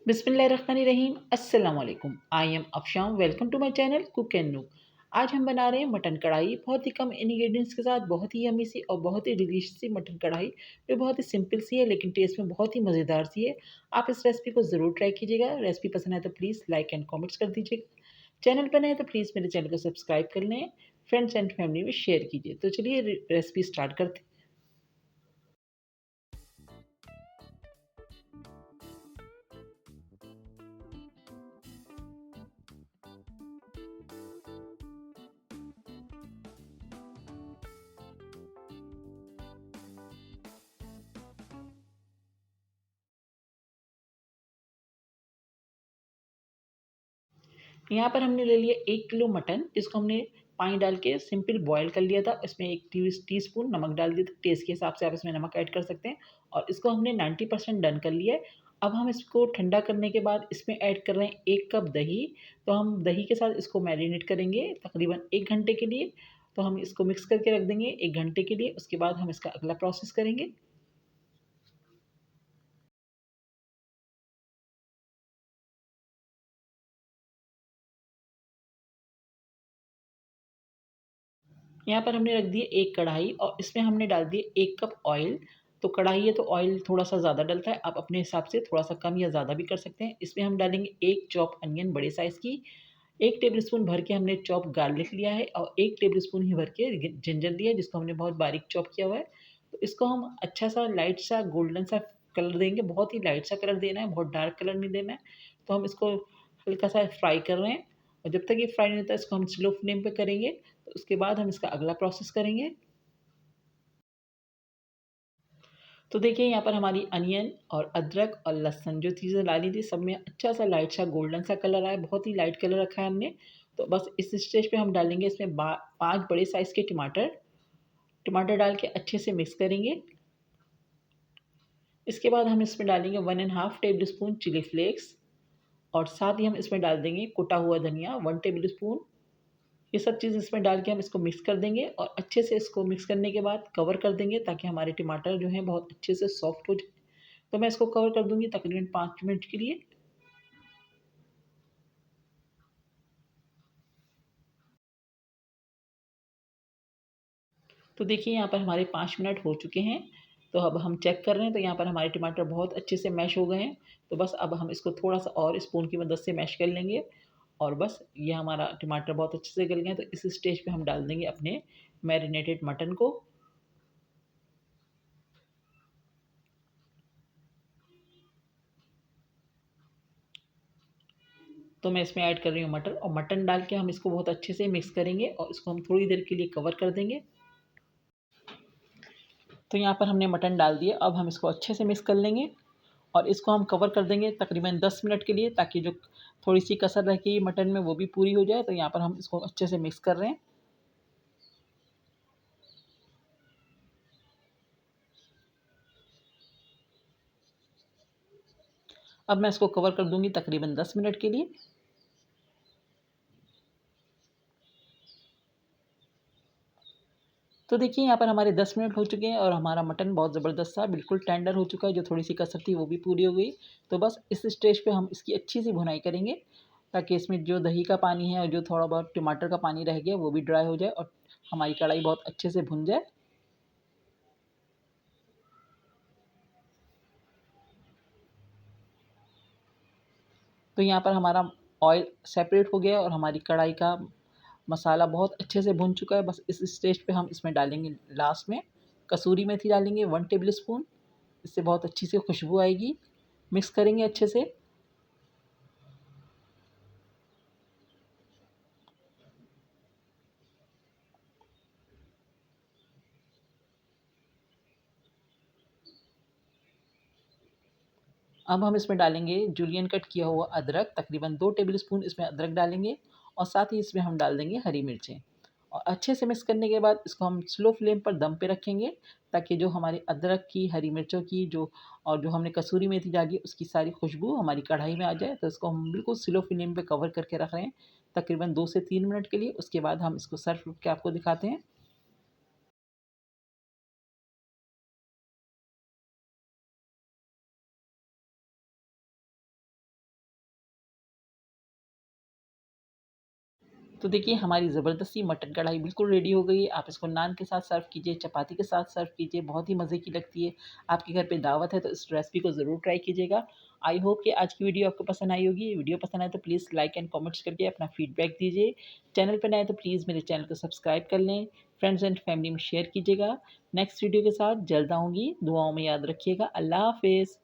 बिस्मिल्लाहिर्रहमानिर्रहीम। अस्सलाम वालेकुम। I am Afsham. Welcome to my channel Cook and Nook. आज हम बना रहे हैं मटन कढ़ाई, बहुत ही कम इंग्रेडिएंट्स के साथ बहुत ही यम्मी सी और बहुत ही डिलीशियस सी मटन कढ़ाई, जो बहुत ही सिंपल सी है लेकिन टेस्ट में बहुत ही मज़ेदार सी है। आप इस रेसिपी को ज़रूर ट्राई कीजिएगा। रेसिपी पसंद है तो प्लीज़ लाइक एंड कमेंट्स कर दीजिएगा। चैनल पर नए हैं तो प्लीज़ मेरे चैनल को सब्सक्राइब कर लें, फ्रेंड्स एंड फैमिली में शेयर कीजिए। तो चलिए रेसिपी स्टार्ट करते हैं। यहाँ पर हमने ले लिया 1 किलो मटन, जिसको हमने पानी डाल के सिंपल बॉयल कर लिया था। इसमें 1 टीस्पून नमक डाल दिया था। टेस्ट के हिसाब से आप इसमें नमक ऐड कर सकते हैं और इसको हमने 90% डन कर लिया है। अब हम इसको ठंडा करने के बाद इसमें ऐड कर रहे हैं 1 कप दही। तो हम दही के साथ इसको मैरिनेट करेंगे तकरीबन 1 घंटे के लिए। तो हम इसको मिक्स करके रख देंगे 1 घंटे के लिए। उसके बाद हम इसका अगला प्रोसेस करेंगे। यहाँ पर हमने रख दिए एक कढ़ाई और इसमें हमने डाल दिए 1 कप ऑयल। तो कढ़ाई है तो ऑयल थोड़ा-सा ज़्यादा डलता है, आप अपने हिसाब से थोड़ा-सा कम या ज़्यादा भी कर सकते हैं। इसमें हम डालेंगे 1 चॉप अनियन बड़े साइज़ की, 1 टेबलस्पून भर के हमने चॉप गार्लिक लिया है और 1 टेबलस्पून ही भर के जिंजर लिया है, जिसको हमने बहुत बारीक चॉप किया हुआ है। तो इसको हम अच्छा-सा लाइट सा गोल्डन सा कलर देंगे, बहुत ही लाइट सा कलर देना है, बहुत डार्क कलर नहीं देना है। तो हम इसको हल्का-सा फ्राई कर रहे हैं और जब तक ये फ्राई नहीं होता इसको हम स्लो फ्लेम पे करेंगे। तो उसके बाद हम इसका अगला प्रोसेस करेंगे। तो देखिए यहाँ पर हमारी अनियन और अदरक और लहसुन जो चीज़ें डाली थी सब में अच्छा सा लाइट सा गोल्डन सा कलर आया, बहुत ही लाइट कलर रखा है हमने। तो बस इस स्टेज पे हम डालेंगे इसमें 5 बड़े साइज़ के टमाटर। टमाटर डाल के अच्छे से मिक्स करेंगे। इसके बाद हम इसमें डालेंगे 1 and half tablespoon chilli flakes और साथ ही हम इसमें डाल देंगे कुटा हुआ धनिया 1 टेबल स्पून। ये सब चीज़ इसमें डाल के हम इसको मिक्स कर देंगे और अच्छे से इसको मिक्स करने के बाद कवर कर देंगे ताकि हमारे टमाटर जो हैं बहुत अच्छे से सॉफ्ट हो जाए। तो मैं इसको कवर कर दूँगी तकरीबन 5 मिनट के लिए। तो देखिए यहाँ पर हमारे 5 मिनट हो चुके हैं। तो अब हम चेक कर रहे हैं तो यहाँ पर हमारे टमाटर बहुत अच्छे से मैश हो गए हैं। तो बस अब हम इसको थोड़ा-सा और स्पून की मदद से मैश कर लेंगे और बस ये हमारा टमाटर बहुत अच्छे से गल गए हैं। तो इस स्टेज पे हम डाल देंगे अपने मैरिनेटेड मटन को। तो मैं इसमें ऐड कर रही हूँ मटर और मटन डाल के हम इसको बहुत अच्छे से मिक्स करेंगे और इसको हम थोड़ी देर के लिए कवर कर देंगे। तो यहाँ पर हमने मटन डाल दिया, अब हम इसको अच्छे से मिक्स कर लेंगे और इसको हम कवर कर देंगे तकरीबन 10 मिनट के लिए ताकि जो थोड़ी-सी कसर रह गई मटन में वो भी पूरी हो जाए। तो यहाँ पर हम इसको अच्छे से मिक्स कर रहे हैं। अब मैं इसको कवर कर दूँगी तकरीबन 10 मिनट के लिए। तो देखिए यहाँ पर हमारे 10 मिनट हो चुके हैं और हमारा मटन बहुत ज़बरदस्त सा बिल्कुल टेंडर हो चुका है, जो थोड़ी-सी कसर थी वो भी पूरी हो गई। तो बस इस स्टेज पे हम इसकी अच्छी-सी भुनाई करेंगे ताकि इसमें जो दही का पानी है और जो थोड़ा बहुत टमाटर का पानी रह गया वो भी ड्राई हो जाए और हमारी कढ़ाई बहुत अच्छे से भुन जाए। तो यहाँ पर हमारा ऑयल सेपरेट हो गया और हमारी कढ़ाई का मसाला बहुत अच्छे से भुन चुका है। बस इस स्टेज पे हम इसमें डालेंगे लास्ट में कसूरी मेथी डालेंगे 1 टेबल स्पून। इससे बहुत अच्छी सी खुशबू आएगी। मिक्स करेंगे अच्छे से। अब हम इसमें डालेंगे जूलियन कट किया हुआ अदरक, तकरीबन 2 टेबल स्पून इसमें अदरक डालेंगे और साथ ही इसमें हम डाल देंगे हरी मिर्चें और अच्छे से मिक्स करने के बाद इसको हम स्लो फ्लेम पर दम पे रखेंगे ताकि जो हमारी अदरक की, हरी मिर्चों की जो और जो हमने कसूरी मेथी डाली है उसकी सारी खुशबू हमारी कढ़ाई में आ जाए। तो इसको हम बिल्कुल स्लो फ्लेम पे कवर करके रख रहे हैं तकरीबन 2 से 3 मिनट के लिए। उसके बाद हम इसको सर्व करके आपको दिखाते हैं। तो देखिए हमारी ज़बरदस्ती मटन कढ़ाई बिल्कुल रेडी हो गई है। आप इसको नान के साथ सर्व कीजिए, चपाती के साथ सर्व कीजिए, बहुत ही मज़े की लगती है। आपके घर पे दावत है तो इस रेसिपी को ज़रूर ट्राई कीजिएगा। आई होप कि आज की वीडियो आपको पसंद आई होगी। वीडियो पसंद आए तो प्लीज़ लाइक एंड कमेंट्स करके अपना फीडबैक दीजिए। चैनल पर नए तो प्लीज़ मेरे चैनल को सब्सक्राइब कर लें। फ्रेंड्स एंड फैमिली में शेयर कीजिएगा। नेक्स्ट वीडियो के साथ जल्द आऊँगी। दुआओं में याद रखिएगा। अल्लाह हाफ़िज़।